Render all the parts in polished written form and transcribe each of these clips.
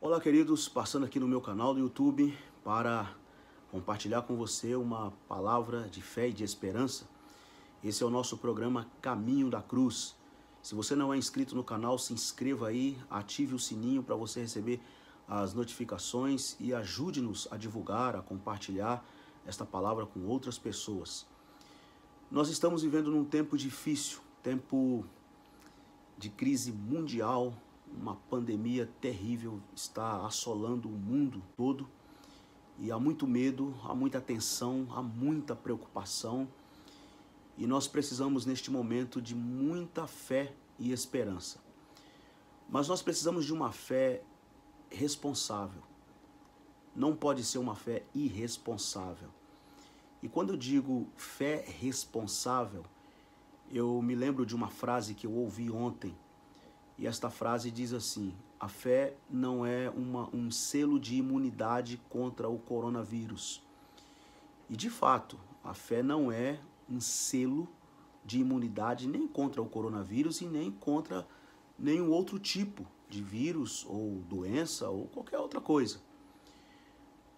Olá, queridos, passando aqui no meu canal do YouTube para compartilhar com você uma palavra de fé e de esperança. Esse é o nosso programa Caminho da Cruz. Se você não é inscrito no canal, se inscreva aí, ative o sininho para você receber as notificações e ajude-nos a divulgar, a compartilhar esta palavra com outras pessoas. Nós estamos vivendo num tempo difícil, tempo de crise mundial. Uma pandemia terrível está assolando o mundo todo e há muito medo, há muita tensão, há muita preocupação e nós precisamos neste momento de muita fé e esperança. Mas nós precisamos de uma fé responsável, não pode ser uma fé irresponsável. E quando eu digo fé responsável, eu me lembro de uma frase que eu ouvi ontem. E esta frase diz assim: a fé não é um selo de imunidade contra o coronavírus. E de fato, a fé não é um selo de imunidade nem contra o coronavírus e nem contra nenhum outro tipo de vírus ou doença ou qualquer outra coisa.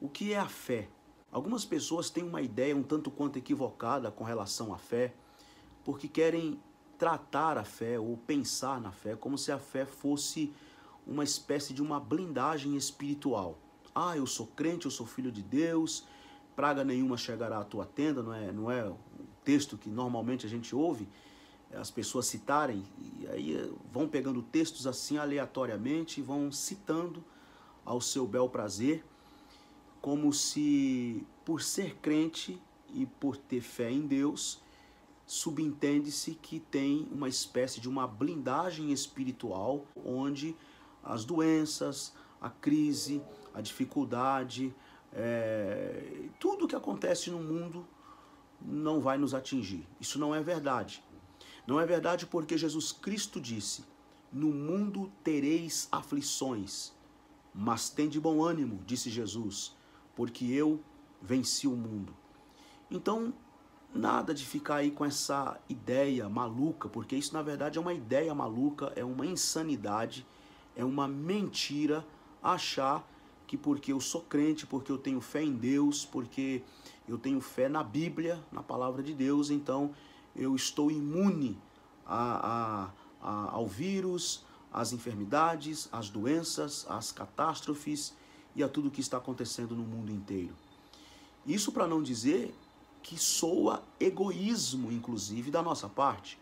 O que é a fé? Algumas pessoas têm uma ideia um tanto quanto equivocada com relação à fé, porque querem tratar a fé ou pensar na fé como se a fé fosse uma espécie de uma blindagem espiritual. Ah, eu sou crente, eu sou filho de Deus, praga nenhuma chegará à tua tenda, não é o texto que normalmente a gente ouve as pessoas citarem, e aí vão pegando textos assim aleatoriamente e vão citando ao seu bel prazer, como se por ser crente e por ter fé em Deus, subentende-se que tem uma espécie de uma blindagem espiritual onde as doenças, a crise, a dificuldade, tudo que acontece no mundo não vai nos atingir. Isso não é verdade. Não é verdade porque Jesus Cristo disse: no mundo tereis aflições, mas tende bom ânimo, disse Jesus, porque eu venci o mundo. Então, nada de ficar aí com essa ideia maluca, porque isso na verdade é uma ideia maluca, é uma insanidade, é uma mentira achar que porque eu sou crente, porque eu tenho fé em Deus, porque eu tenho fé na Bíblia, na palavra de Deus, então eu estou imune ao vírus, às enfermidades, às doenças, às catástrofes e a tudo que está acontecendo no mundo inteiro. Isso para não dizer que soa egoísmo, inclusive, da nossa parte.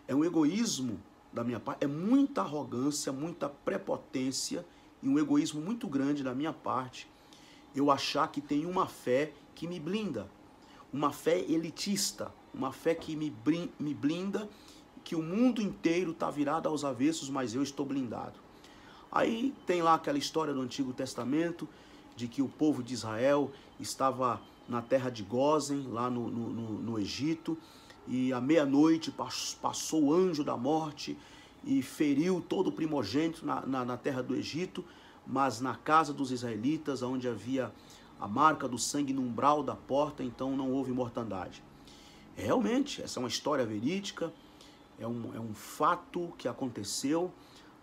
É um egoísmo da minha parte, é muita arrogância, muita prepotência e um egoísmo muito grande da minha parte eu achar que tem uma fé que me blinda, uma fé elitista, uma fé que me blinda, que o mundo inteiro está virado aos avessos, mas eu estou blindado. Aí tem lá aquela história do Antigo Testamento, de que o povo de Israel estava na terra de Gósen, lá no Egito, e à meia-noite passou o anjo da morte e feriu todo o primogênito na terra do Egito, mas na casa dos israelitas, onde havia a marca do sangue no umbral da porta, então não houve mortandade. Realmente, essa é uma história verídica, é um fato que aconteceu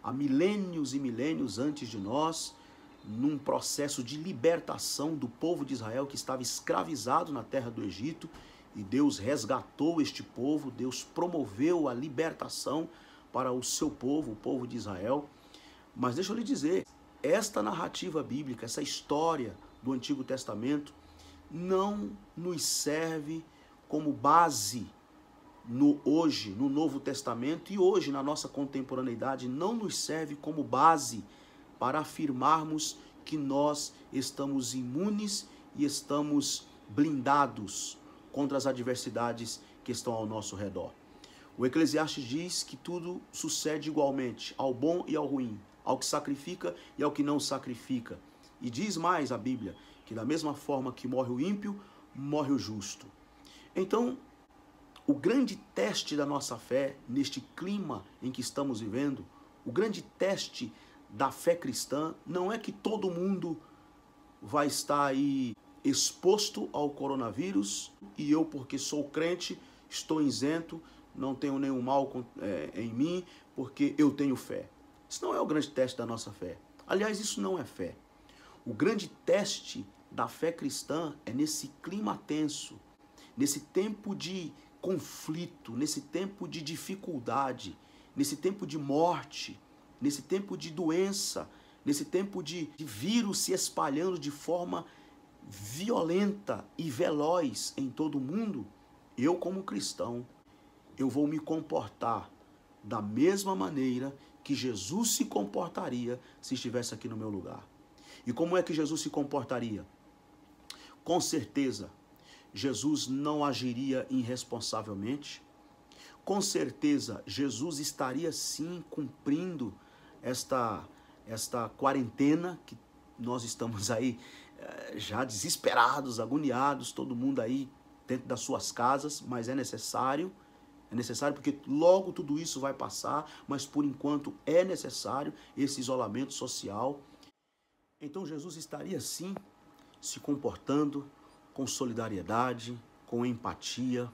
há milênios e milênios antes de nós, num processo de libertação do povo de Israel que estava escravizado na terra do Egito, e Deus resgatou este povo, Deus promoveu a libertação para o seu povo, o povo de Israel. Mas deixa eu lhe dizer, esta narrativa bíblica, essa história do Antigo Testamento não nos serve como base hoje, no Novo Testamento, e hoje na nossa contemporaneidade, não nos serve como base para afirmarmos que nós estamos imunes e estamos blindados contra as adversidades que estão ao nosso redor. O Eclesiastes diz que tudo sucede igualmente, ao bom e ao ruim, ao que sacrifica e ao que não sacrifica. E diz mais a Bíblia, que da mesma forma que morre o ímpio, morre o justo. Então, o grande teste da nossa fé, neste clima em que estamos vivendo, o grande teste da fé cristã não é que todo mundo vai estar aí exposto ao coronavírus e eu, porque sou crente, estou isento, não tenho nenhum mal em mim, porque eu tenho fé. Isso não é o grande teste da nossa fé. Aliás, isso não é fé. O grande teste da fé cristã é nesse clima tenso, nesse tempo de conflito, nesse tempo de dificuldade, nesse tempo de morte, nesse tempo de doença, nesse tempo de vírus se espalhando de forma violenta e veloz em todo o mundo. Eu, como cristão, eu vou me comportar da mesma maneira que Jesus se comportaria se estivesse aqui no meu lugar. E como é que Jesus se comportaria? Com certeza, Jesus não agiria irresponsavelmente. Com certeza, Jesus estaria sim cumprindo esta quarentena que nós estamos aí já desesperados, agoniados, todo mundo aí dentro das suas casas, mas é necessário porque logo tudo isso vai passar, mas por enquanto é necessário esse isolamento social. Então Jesus estaria sim se comportando com solidariedade, com empatia.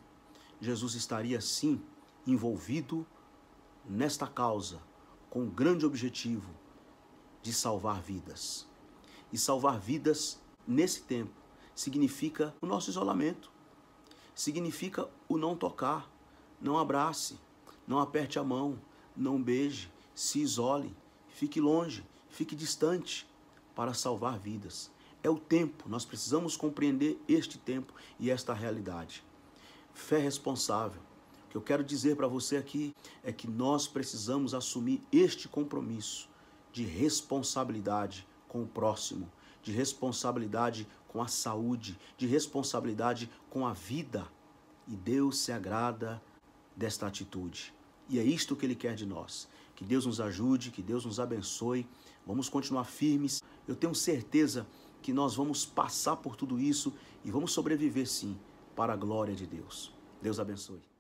Jesus estaria sim envolvido nesta causa, com o grande objetivo de salvar vidas. E salvar vidas nesse tempo significa o nosso isolamento, significa o não tocar, não abrace, não aperte a mão, não beije, se isole, fique longe, fique distante para salvar vidas. É o tempo, nós precisamos compreender este tempo e esta realidade. Fé responsável. O que eu quero dizer para você aqui é que nós precisamos assumir este compromisso de responsabilidade com o próximo, de responsabilidade com a saúde, de responsabilidade com a vida. E Deus se agrada desta atitude. E é isto que Ele quer de nós. Que Deus nos ajude, que Deus nos abençoe. Vamos continuar firmes. Eu tenho certeza que nós vamos passar por tudo isso e vamos sobreviver sim, para a glória de Deus. Deus abençoe.